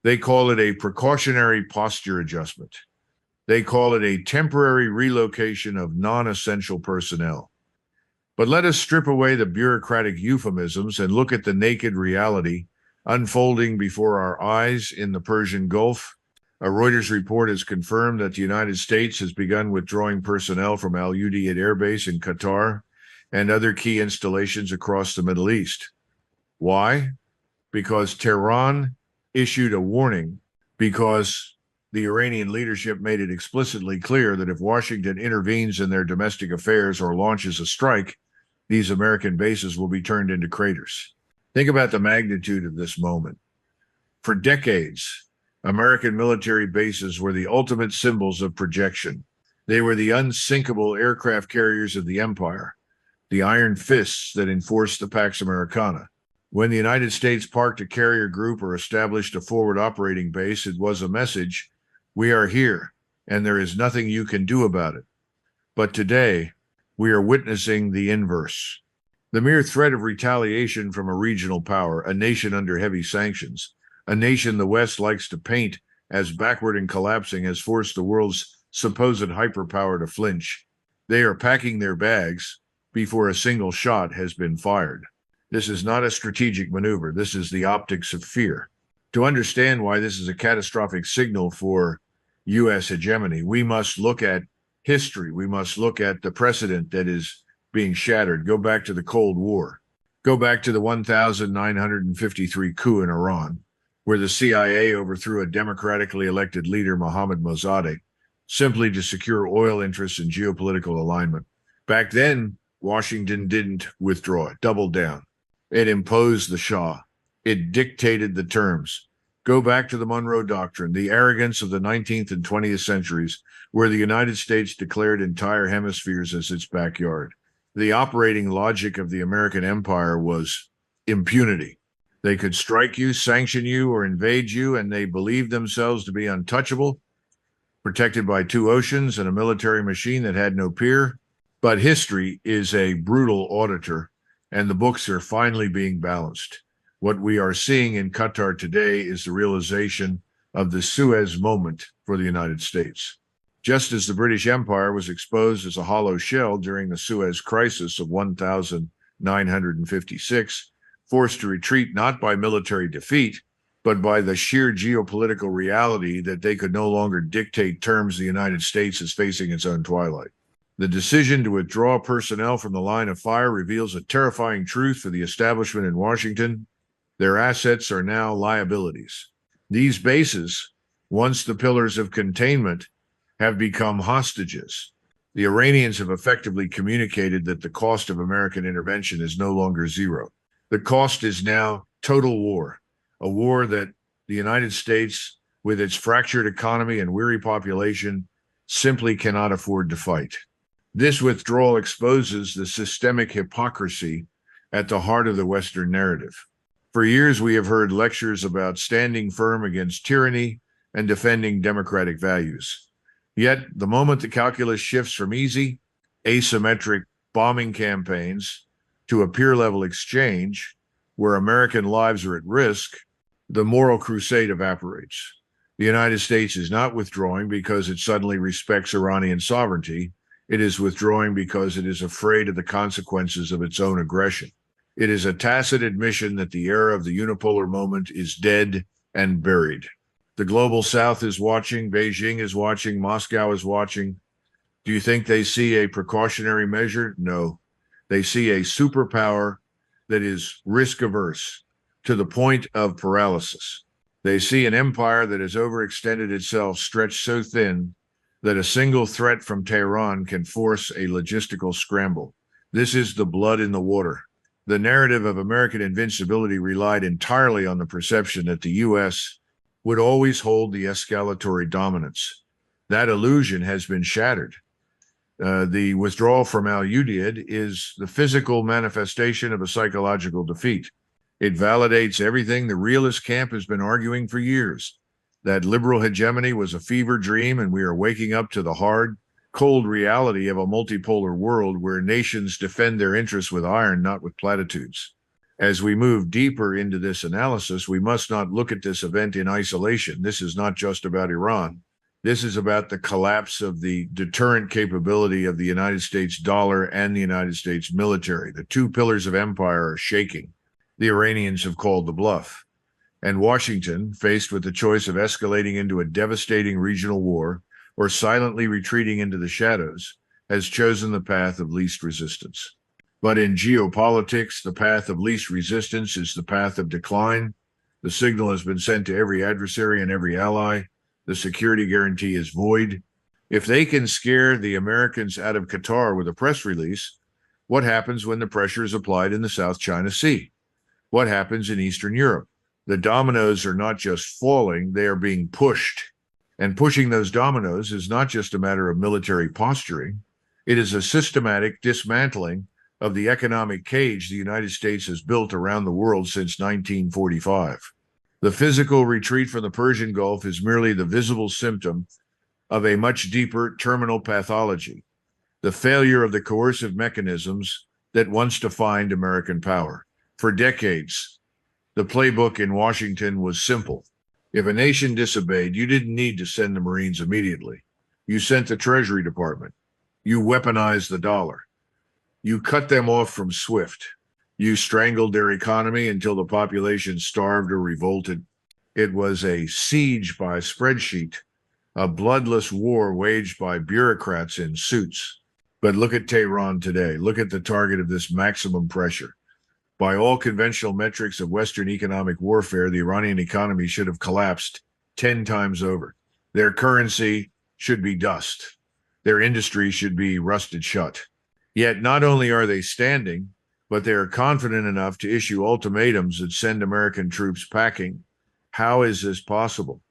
They call it a precautionary posture adjustment. They call it a temporary relocation of non-essential personnel. But let us strip away the bureaucratic euphemisms and look at the naked reality unfolding before our eyes in the Persian Gulf. A Reuters report has confirmed that the United States has begun withdrawing personnel from Al Udeid Air Base in Qatar and other key installations across the Middle East. Why? Because Tehran issued a warning, because the Iranian leadership made it explicitly clear that if Washington intervenes in their domestic affairs or launches a strike, these American bases will be turned into craters. Think about the magnitude of this moment. For decades, American military bases were the ultimate symbols of projection. They were the unsinkable aircraft carriers of the empire, the iron fists that enforced the Pax Americana. When the United States parked a carrier group or established a forward operating base, it was a message: we are here, and there is nothing you can do about it. But today, we are witnessing the inverse. The mere threat of retaliation from a regional power, a nation under heavy sanctions, a nation the West likes to paint as backward and collapsing, has forced the world's supposed hyperpower to flinch. They are packing their bags before a single shot has been fired. This is not a strategic maneuver. This is the optics of fear. To understand why this is a catastrophic signal for U.S. hegemony, we must look at history. We must look at the precedent that is being shattered. Go back to the Cold War. Go back to the 1953 coup in Iran, where the CIA overthrew a democratically elected leader, Mohammad Mossadegh, simply to secure oil interests and geopolitical alignment. Back then, Washington didn't withdraw. It doubled down. It imposed the Shah. It dictated the terms. Go back to the Monroe Doctrine, the arrogance of the 19th and 20th centuries, where the United States declared entire hemispheres as its backyard. The operating logic of the American empire was impunity. They could strike you, sanction you, or invade you, and they believed themselves to be untouchable, protected by two oceans and a military machine that had no peer. But history is a brutal auditor, and the books are finally being balanced. What we are seeing in Qatar today is the realization of the Suez Moment for the United States. Just as the British Empire was exposed as a hollow shell during the Suez Crisis of 1956, forced to retreat not by military defeat, but by the sheer geopolitical reality that they could no longer dictate terms the United States is facing its own twilight. The decision to withdraw personnel from the line of fire reveals a terrifying truth for the establishment in Washington. Their assets are now liabilities. These bases, once the pillars of containment, have become hostages. The Iranians have effectively communicated that the cost of American intervention is no longer zero. The cost is now total war, a war that the United States, with its fractured economy and weary population, simply cannot afford to fight. This withdrawal exposes the systemic hypocrisy at the heart of the Western narrative. For years, we have heard lectures about standing firm against tyranny and defending democratic values. Yet, the moment the calculus shifts from easy, asymmetric bombing campaigns to a peer-level exchange where American lives are at risk, the moral crusade evaporates. The United States is not withdrawing because it suddenly respects Iranian sovereignty. It is withdrawing because it is afraid of the consequences of its own aggression. It is a tacit admission that the era of the unipolar moment is dead and buried. The global South is watching, Beijing is watching, Moscow is watching. Do you think they see a precautionary measure? No. They see a superpower that is risk-averse to the point of paralysis. They see an empire that has overextended itself, stretched so thin that a single threat from Tehran can force a logistical scramble. This is the blood in the water. The narrative of American invincibility relied entirely on the perception that the U.S. would always hold the escalatory dominance. That illusion has been shattered. The withdrawal from Al Udeid is the physical manifestation of a psychological defeat. It validates everything the realist camp has been arguing for years, that liberal hegemony was a fever dream, and we are waking up to the hard, cold reality of a multipolar world where nations defend their interests with iron, not with platitudes. As we move deeper into this analysis, we must not look at this event in isolation. This is not just about Iran. This is about the collapse of the deterrent capability of the United States dollar and the United States military. The two pillars of empire are shaking. The Iranians have called the bluff. And Washington, faced with the choice of escalating into a devastating regional war or silently retreating into the shadows, has chosen the path of least resistance. But in geopolitics, the path of least resistance is the path of decline. The signal has been sent to every adversary and every ally. The security guarantee is void. If they can scare the Americans out of Qatar with a press release, what happens when the pressure is applied in the South China Sea? What happens in Eastern Europe? The dominoes are not just falling, they are being pushed. And pushing those dominoes is not just a matter of military posturing. It is a systematic dismantling of the economic cage the United States has built around the world since 1945. The physical retreat from the Persian Gulf is merely the visible symptom of a much deeper terminal pathology, the failure of the coercive mechanisms that once defined American power. For decades, the playbook in Washington was simple. If a nation disobeyed, you didn't need to send the Marines immediately. You sent the Treasury Department. You weaponized the dollar. You cut them off from SWIFT. You strangled their economy until the population starved or revolted. It was a siege by spreadsheet, a bloodless war waged by bureaucrats in suits. But look at Tehran today. Look at the target of this maximum pressure. By all conventional metrics of Western economic warfare, the Iranian economy should have collapsed 10 times over. Their currency should be dust. Their industry should be rusted shut. Yet not only are they standing, but they are confident enough to issue ultimatums that send American troops packing. How is this possible?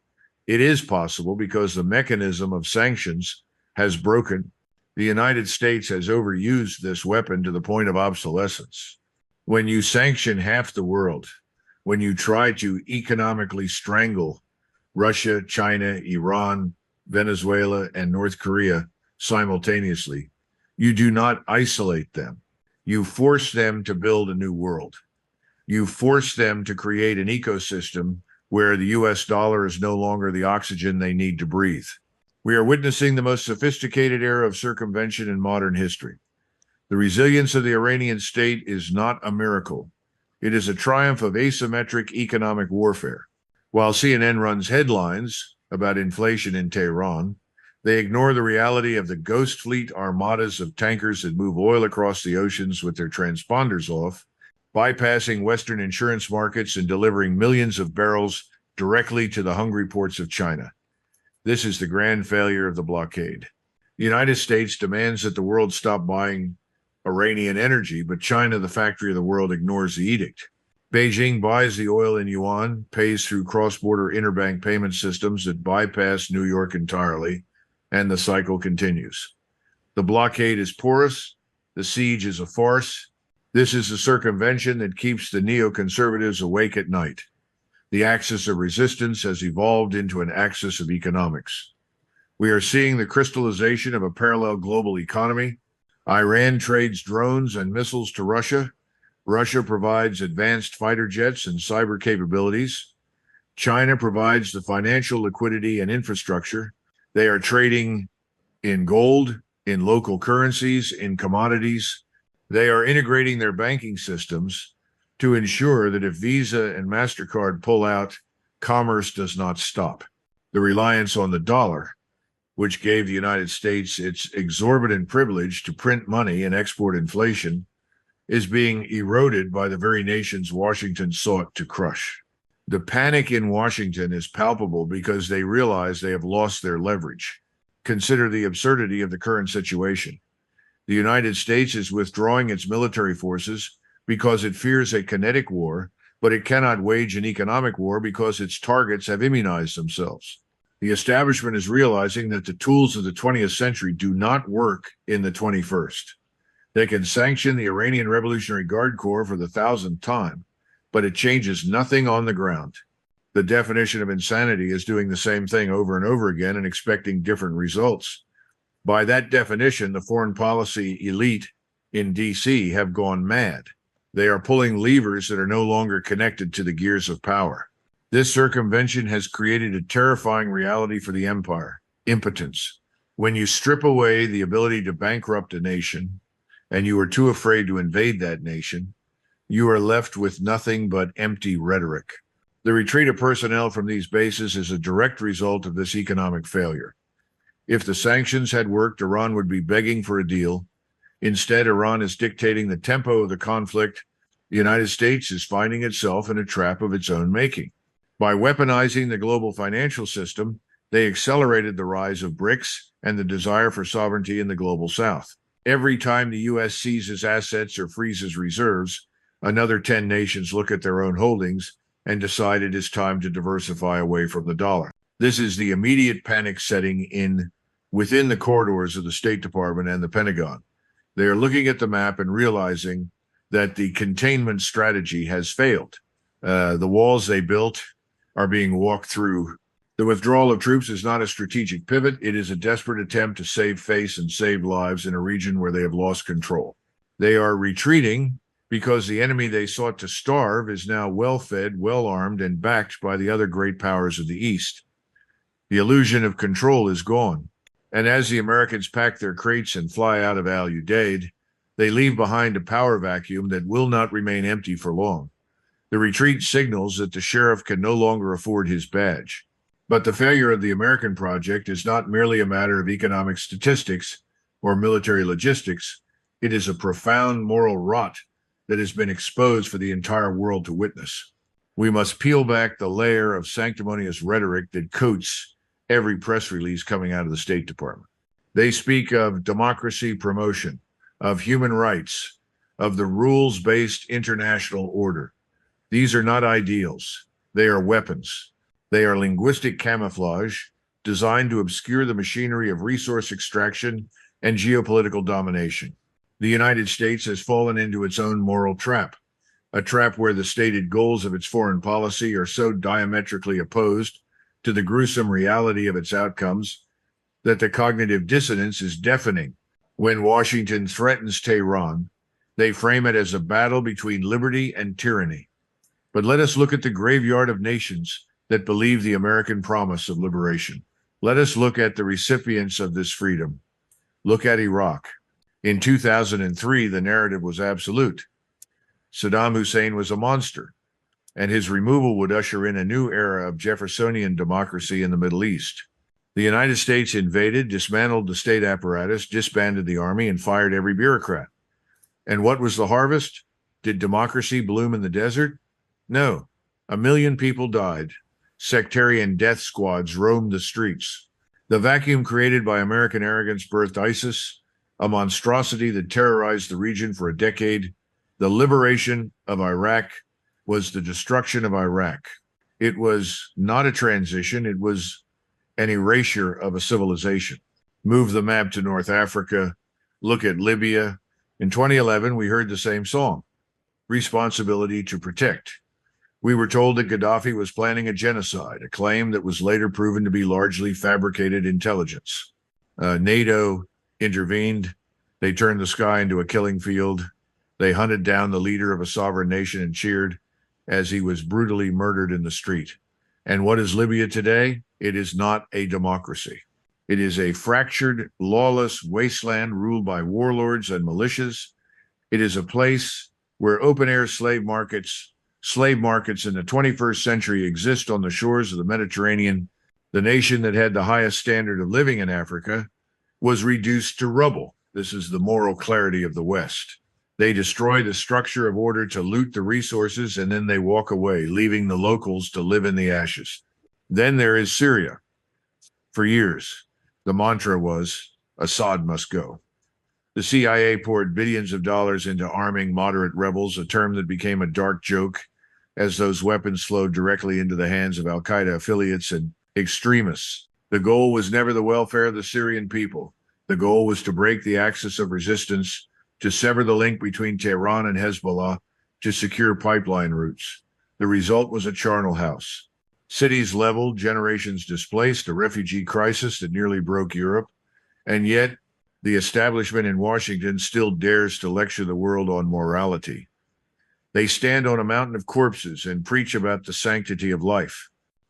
It is possible because the mechanism of sanctions has broken. The United States has overused this weapon to the point of obsolescence. When you sanction half the world, when you try to economically strangle Russia, China, Iran, Venezuela, and North Korea simultaneously, you do not isolate them. You force them to build a new world. You force them to create an ecosystem where the US dollar is no longer the oxygen they need to breathe. We are witnessing the most sophisticated era of circumvention in modern history. The resilience of the Iranian state is not a miracle. It is a triumph of asymmetric economic warfare. While CNN runs headlines about inflation in Tehran, they ignore the reality of the ghost fleet armadas of tankers that move oil across the oceans with their transponders off, bypassing Western insurance markets and delivering millions of barrels directly to the hungry ports of China. This is the grand failure of the blockade. The United States demands that the world stop buying Iranian energy, but China, the factory of the world, ignores the edict. Beijing buys the oil in yuan, pays through cross-border interbank payment systems that bypass New York entirely, and the cycle continues. The blockade is porous. The siege is a farce. This is a circumvention that keeps the neoconservatives awake at night. The axis of resistance has evolved into an axis of economics. We are seeing the crystallization of a parallel global economy. Iran trades drones and missiles to Russia. Russia provides advanced fighter jets and cyber capabilities. China provides the financial liquidity and infrastructure. They are trading in gold, in local currencies, in commodities. They are integrating their banking systems to ensure that if Visa and MasterCard pull out, commerce does not stop. The reliance on the dollar, which gave the United States its exorbitant privilege to print money and export inflation, is being eroded by the very nations Washington sought to crush. The panic in Washington is palpable because they realize they have lost their leverage. Consider the absurdity of the current situation. The United States is withdrawing its military forces because it fears a kinetic war, but it cannot wage an economic war because its targets have immunized themselves. The establishment is realizing that the tools of the 20th century do not work in the 21st. They can sanction the Iranian Revolutionary Guard Corps for the 1,000th time, but it changes nothing on the ground. The definition of insanity is doing the same thing over and over again and expecting different results. By that definition, the foreign policy elite in D.C. have gone mad. They are pulling levers that are no longer connected to the gears of power. This circumvention has created a terrifying reality for the empire: impotence. When you strip away the ability to bankrupt a nation, and you are too afraid to invade that nation, you are left with nothing but empty rhetoric. The retreat of personnel from these bases is a direct result of this economic failure. If the sanctions had worked, Iran would be begging for a deal. Instead, Iran is dictating the tempo of the conflict. The United States is finding itself in a trap of its own making. By weaponizing the global financial system, they accelerated the rise of BRICS and the desire for sovereignty in the global south. Every time the U.S. seizes assets or freezes reserves, another 10 nations look at their own holdings and decide it is time to diversify away from the dollar. This is the immediate panic setting in within the corridors of the State Department and the Pentagon. They are looking at the map and realizing that the containment strategy has failed. The walls they built are being walked through. The withdrawal of troops is not a strategic pivot. It is a desperate attempt to save face and save lives in a region where they have lost control. They are retreating because the enemy they sought to starve is now well-fed, well-armed, and backed by the other great powers of the East. The illusion of control is gone. And as the Americans pack their crates and fly out of Al Udeid, they leave behind a power vacuum that will not remain empty for long. The retreat signals that the sheriff can no longer afford his badge. But the failure of the American project is not merely a matter of economic statistics or military logistics. It is a profound moral rot that has been exposed for the entire world to witness. We must peel back the layer of sanctimonious rhetoric that coats every press release coming out of the State Department. They speak of democracy promotion, of human rights, of the rules-based international order. These are not ideals. They are weapons. They are linguistic camouflage designed to obscure the machinery of resource extraction and geopolitical domination. The United States has fallen into its own moral trap, a trap where the stated goals of its foreign policy are so diametrically opposed to the gruesome reality of its outcomes that the cognitive dissonance is deafening. When Washington threatens Tehran, they frame it as a battle between liberty and tyranny. But let us look at the graveyard of nations that believe the American promise of liberation. Let us look at the recipients of this freedom. Look at Iraq. In 2003, the narrative was absolute. Saddam Hussein was a monster, and his removal would usher in a new era of Jeffersonian democracy in the Middle East. The United States invaded, dismantled the state apparatus, disbanded the army, and fired every bureaucrat. And what was the harvest? Did democracy bloom in the desert? No. 1 million people died. Sectarian death squads roamed the streets. The vacuum created by American arrogance birthed ISIS, a monstrosity that terrorized the region for a decade. The liberation of Iraq was the destruction of Iraq. It was not a transition, it was an erasure of a civilization. Move the map to North Africa, look at Libya. In 2011, we heard the same song, responsibility to protect. We were told that Gaddafi was planning a genocide, a claim that was later proven to be largely fabricated intelligence. NATO intervened. They turned the sky into a killing field. They hunted down the leader of a sovereign nation and cheered as he was brutally murdered in the street. And what is Libya today? It is not a democracy. It is a fractured, lawless wasteland ruled by warlords and militias. It is a place where open-air slave markets in the 21st century exist on the shores of the Mediterranean. The nation that had the highest standard of living in Africa was reduced to rubble. This is the moral clarity of the West. They destroy the structure of order to loot the resources, and then they walk away, leaving the locals to live in the ashes. Then there is Syria. For years, the mantra was, Assad must go. The CIA poured billions of dollars into arming moderate rebels, a term that became a dark joke as those weapons flowed directly into the hands of al-Qaeda affiliates and extremists. The goal was never the welfare of the Syrian people. The goal was to break the axis of resistance, to sever the link between Tehran and Hezbollah, to secure pipeline routes. The result was a charnel house. Cities leveled, generations displaced, a refugee crisis that nearly broke Europe, and yet the establishment in Washington still dares to lecture the world on morality. They stand on a mountain of corpses and preach about the sanctity of life.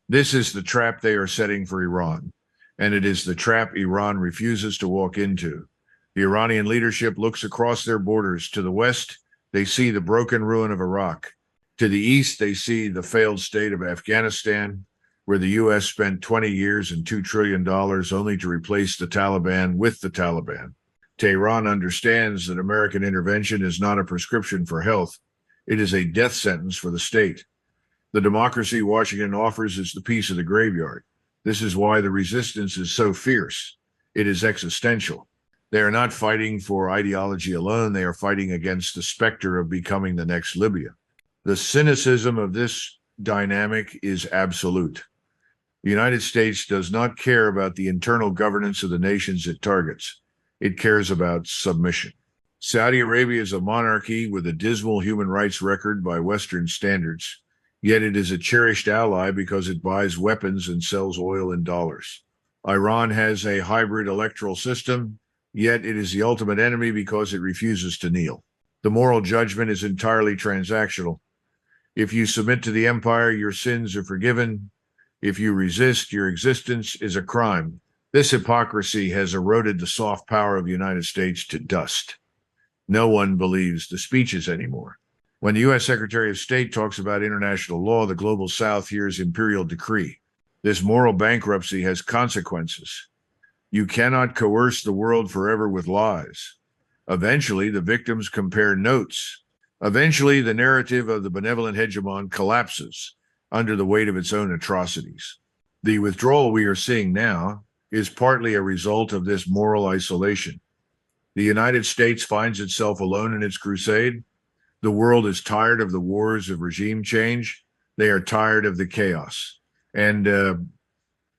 This is the trap they are setting for Iran, and it is the trap Iran refuses to walk into. The Iranian leadership looks across their borders. To the west, they see the broken ruin of Iraq. To the east, they see the failed state of Afghanistan, where the U.S. spent 20 years and $2 trillion only to replace the Taliban with the Taliban. Tehran understands that American intervention is not a prescription for health. It is a death sentence for the state. The democracy Washington offers is the peace of the graveyard. This is why the resistance is so fierce. It is existential. They are not fighting for ideology alone. They are fighting against the specter of becoming the next Libya. The cynicism of this dynamic is absolute. The United States does not care about the internal governance of the nations it targets. It cares about submission. Saudi Arabia is a monarchy with a dismal human rights record by Western standards, yet it is a cherished ally because it buys weapons and sells oil in dollars. Iran has a hybrid electoral system, yet it is the ultimate enemy because it refuses to kneel. The moral judgment is entirely transactional. If you submit to the empire, your sins are forgiven. If you resist, your existence is a crime. This hypocrisy has eroded the soft power of the United States to dust. No one believes the speeches anymore. When the U.S. Secretary of State talks about international law, the global South hears imperial decree. This moral bankruptcy has consequences. You cannot coerce the world forever with lies. Eventually, the victims compare notes. Eventually, the narrative of the benevolent hegemon collapses under the weight of its own atrocities. The withdrawal we are seeing now is partly a result of this moral isolation. The United States finds itself alone in its crusade. The world is tired of the wars of regime change. They are tired of the chaos. And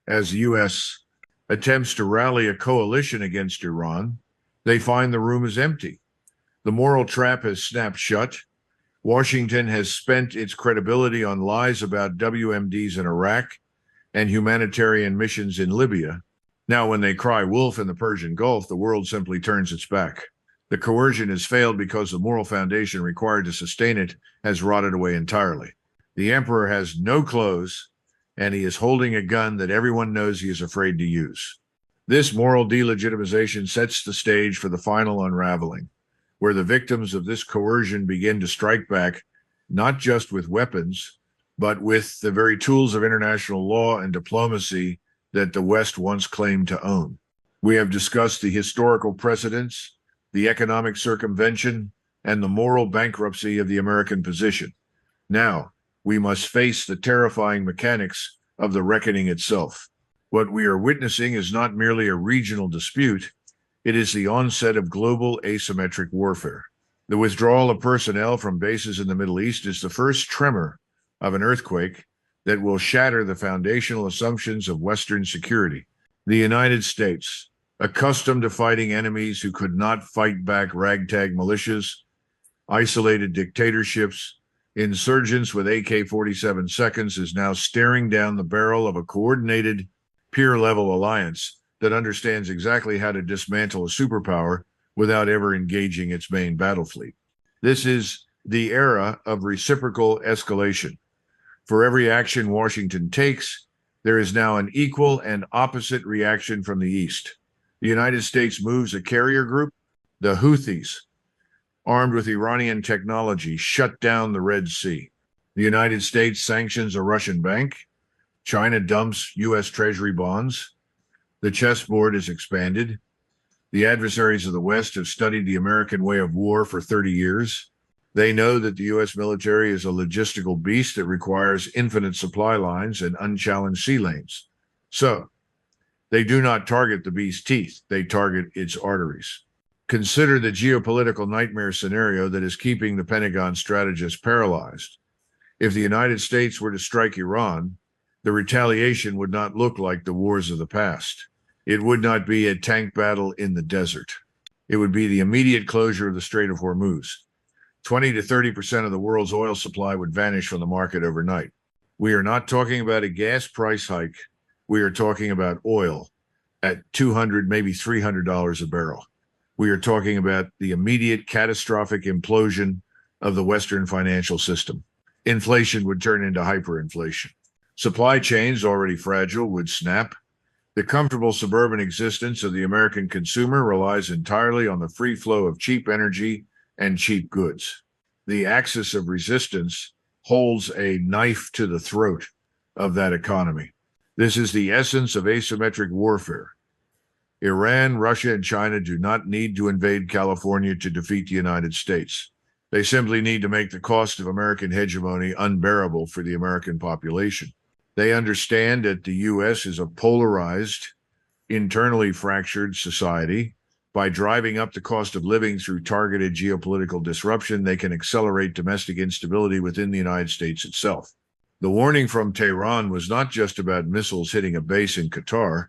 as the U.S. attempts to rally a coalition against Iran, they find the room is empty. The moral trap has snapped shut. Washington has spent its credibility on lies about WMDs in Iraq and humanitarian missions in Libya. Now, when they cry wolf in the Persian Gulf, the world simply turns its back. The coercion has failed because the moral foundation required to sustain it has rotted away entirely. The emperor has no clothes, and he is holding a gun that everyone knows he is afraid to use. This moral delegitimization sets the stage for the final unraveling, where the victims of this coercion begin to strike back, not just with weapons, but with the very tools of international law and diplomacy that the West once claimed to own. We have discussed the historical precedents, the economic circumvention, and the moral bankruptcy of the American position. Now, we must face the terrifying mechanics of the reckoning itself. What we are witnessing is not merely a regional dispute, it is the onset of global asymmetric warfare. The withdrawal of personnel from bases in the Middle East is the first tremor of an earthquake that will shatter the foundational assumptions of Western security. The United States, accustomed to fighting enemies who could not fight back ragtag militias, isolated dictatorships, insurgents with AK-47 seconds, is now staring down the barrel of a coordinated peer-level alliance that understands exactly how to dismantle a superpower without ever engaging its main battle fleet. This is the era of reciprocal escalation. For every action Washington takes, there is now an equal and opposite reaction from the East. The United States moves a carrier group. The Houthis, armed with Iranian technology, shut down the Red Sea. The United States sanctions a Russian bank. China dumps U.S. Treasury bonds. The chessboard is expanded. The adversaries of the West have studied the American way of war for 30 years. They know that the U.S. military is a logistical beast that requires infinite supply lines and unchallenged sea lanes. So, they do not target the beast's teeth, they target its arteries. Consider the geopolitical nightmare scenario that is keeping the Pentagon strategists paralyzed. If the United States were to strike Iran, the retaliation would not look like the wars of the past. It would not be a tank battle in the desert. It would be the immediate closure of the Strait of Hormuz. 20 to 30% of the world's oil supply would vanish from the market overnight. We are not talking about a gas price hike. We are talking about oil at $200, maybe $300 a barrel. We are talking about the immediate catastrophic implosion of the Western financial system. Inflation would turn into hyperinflation. Supply chains, already fragile, would snap. The comfortable suburban existence of the American consumer relies entirely on the free flow of cheap energy and cheap goods. The axis of resistance holds a knife to the throat of that economy. This is the essence of asymmetric warfare. Iran, Russia, and China do not need to invade California to defeat the United States. They simply need to make the cost of American hegemony unbearable for the American population. They understand that the U.S. is a polarized, internally fractured society. By driving up the cost of living through targeted geopolitical disruption, they can accelerate domestic instability within the United States itself. The warning from Tehran was not just about missiles hitting a base in Qatar.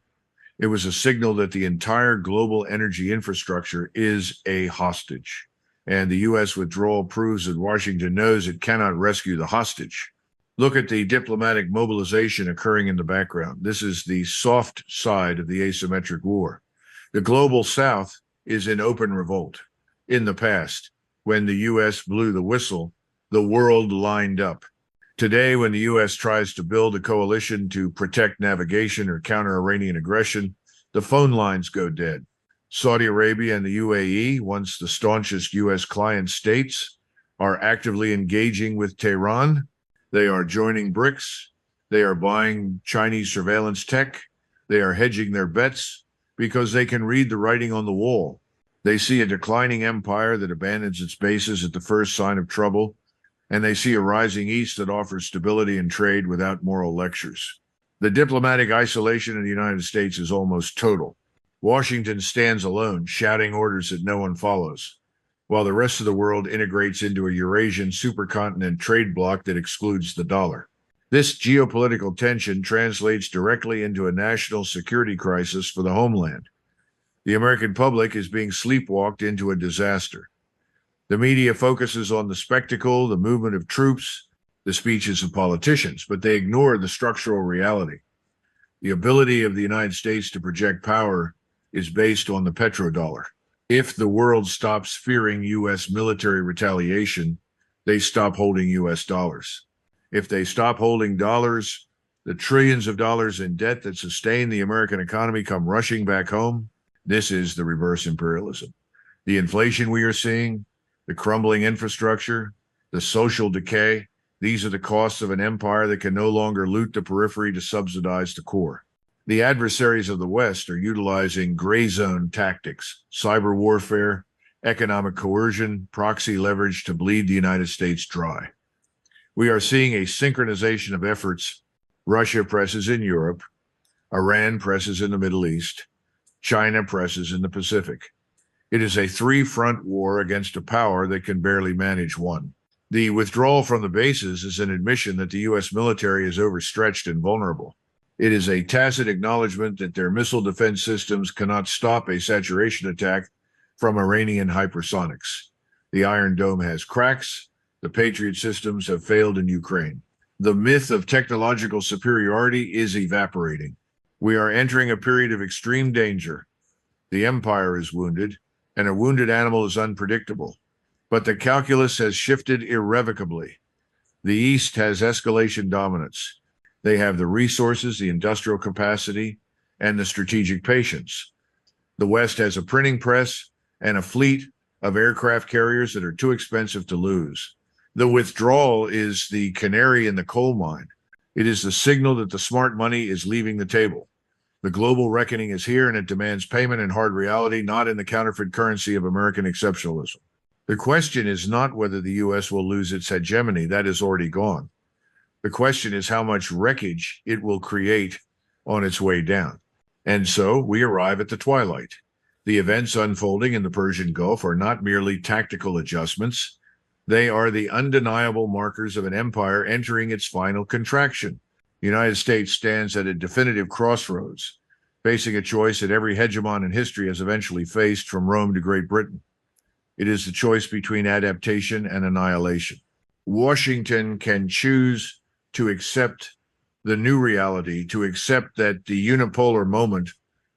It was a signal that the entire global energy infrastructure is a hostage. And the U.S. withdrawal proves that Washington knows it cannot rescue the hostage. Look at the diplomatic mobilization occurring in the background. This is the soft side of the asymmetric war. The global South is in open revolt. In the past, when the U.S. blew the whistle, the world lined up. Today, when the U.S. tries to build a coalition to protect navigation or counter Iranian aggression, the phone lines go dead. Saudi Arabia and the UAE, once the staunchest U.S. client states, are actively engaging with Tehran. They are joining BRICS. They are buying Chinese surveillance tech. They are hedging their bets because they can read the writing on the wall. They see a declining empire that abandons its bases at the first sign of trouble, and they see a rising East that offers stability and trade without moral lectures. The diplomatic isolation of the United States is almost total. Washington stands alone, shouting orders that no one follows, while the rest of the world integrates into a Eurasian supercontinent trade bloc that excludes the dollar. This geopolitical tension translates directly into a national security crisis for the homeland. The American public is being sleepwalked into a disaster. The media focuses on the spectacle, the movement of troops, the speeches of politicians, but they ignore the structural reality. The ability of the United States to project power is based on the petrodollar. If the world stops fearing U.S. military retaliation, they stop holding U.S. dollars. If they stop holding dollars, the trillions of dollars in debt that sustain the American economy come rushing back home. This is the reverse imperialism. The inflation we are seeing, the crumbling infrastructure, the social decay, these are the costs of an empire that can no longer loot the periphery to subsidize the core. The adversaries of the West are utilizing gray zone tactics, cyber warfare, economic coercion, proxy leverage to bleed the United States dry. We are seeing a synchronization of efforts. Russia presses in Europe, Iran presses in the Middle East, China presses in the Pacific. It is a three-front war against a power that can barely manage one. The withdrawal from the bases is an admission that the U.S. military is overstretched and vulnerable. It is a tacit acknowledgement that their missile defense systems cannot stop a saturation attack from Iranian hypersonics. The Iron Dome has cracks. The Patriot systems have failed in Ukraine. The myth of technological superiority is evaporating. We are entering a period of extreme danger. The empire is wounded, and a wounded animal is unpredictable. But the calculus has shifted irrevocably. The East has escalation dominance. They have the resources, the industrial capacity, and the strategic patience. The West has a printing press and a fleet of aircraft carriers that are too expensive to lose. The withdrawal is the canary in the coal mine. It is the signal that the smart money is leaving the table. The global reckoning is here, and it demands payment in hard reality, not in the counterfeit currency of American exceptionalism. The question is not whether the U.S. will lose its hegemony. That is already gone. The question is how much wreckage it will create on its way down. And so we arrive at the twilight. The events unfolding in the Persian Gulf are not merely tactical adjustments. They are the undeniable markers of an empire entering its final contraction. The United States stands at a definitive crossroads, facing a choice that every hegemon in history has eventually faced, from Rome to Great Britain. It is the choice between adaptation and annihilation. Washington can choose to accept the new reality, to accept that the unipolar moment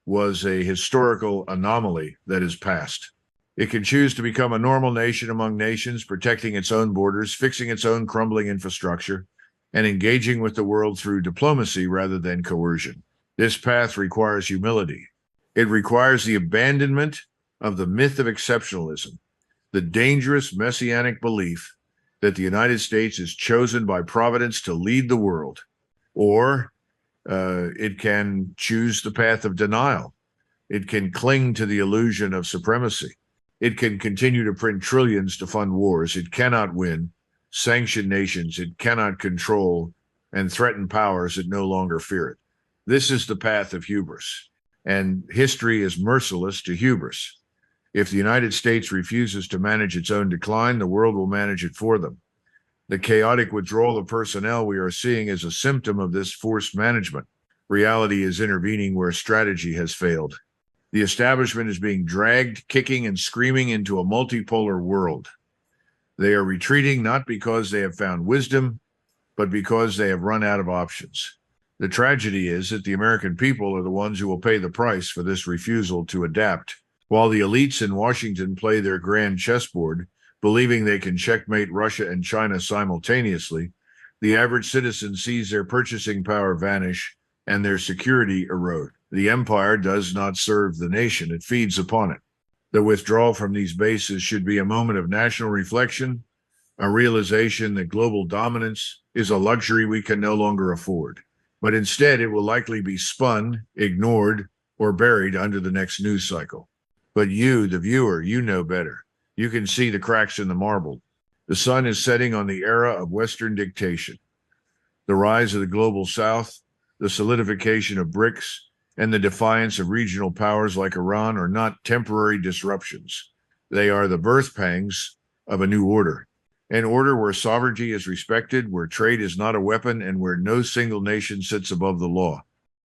was a historical anomaly that is past. It can choose to become a normal nation among nations, protecting its own borders, fixing its own crumbling infrastructure, and engaging with the world through diplomacy rather than coercion. This path requires humility. It requires the abandonment of the myth of exceptionalism, the dangerous messianic belief that the United States is chosen by providence to lead the world, or it can choose the path of denial. It can cling to the illusion of supremacy. It can continue to print trillions to fund wars. It cannot win, sanction nations it cannot control, and threaten powers that no longer fear it. This is the path of hubris, and history is merciless to hubris. If the United States refuses to manage its own decline, the world will manage it for them. The chaotic withdrawal of personnel we are seeing is a symptom of this forced management. Reality is intervening where strategy has failed. The establishment is being dragged, kicking and screaming into a multipolar world. They are retreating not because they have found wisdom, but because they have run out of options. The tragedy is that the American people are the ones who will pay the price for this refusal to adapt. While the elites in Washington play their grand chessboard, believing they can checkmate Russia and China simultaneously, the average citizen sees their purchasing power vanish and their security erode. The empire does not serve the nation, it feeds upon it. The withdrawal from these bases should be a moment of national reflection, a realization that global dominance is a luxury we can no longer afford. But instead, it will likely be spun, ignored, or buried under the next news cycle. But you, the viewer, you know better. You can see the cracks in the marble. The sun is setting on the era of Western dictation. The rise of the global South, the solidification of BRICS, and the defiance of regional powers like Iran are not temporary disruptions. They are the birth pangs of a new order. An order where sovereignty is respected, where trade is not a weapon, and where no single nation sits above the law.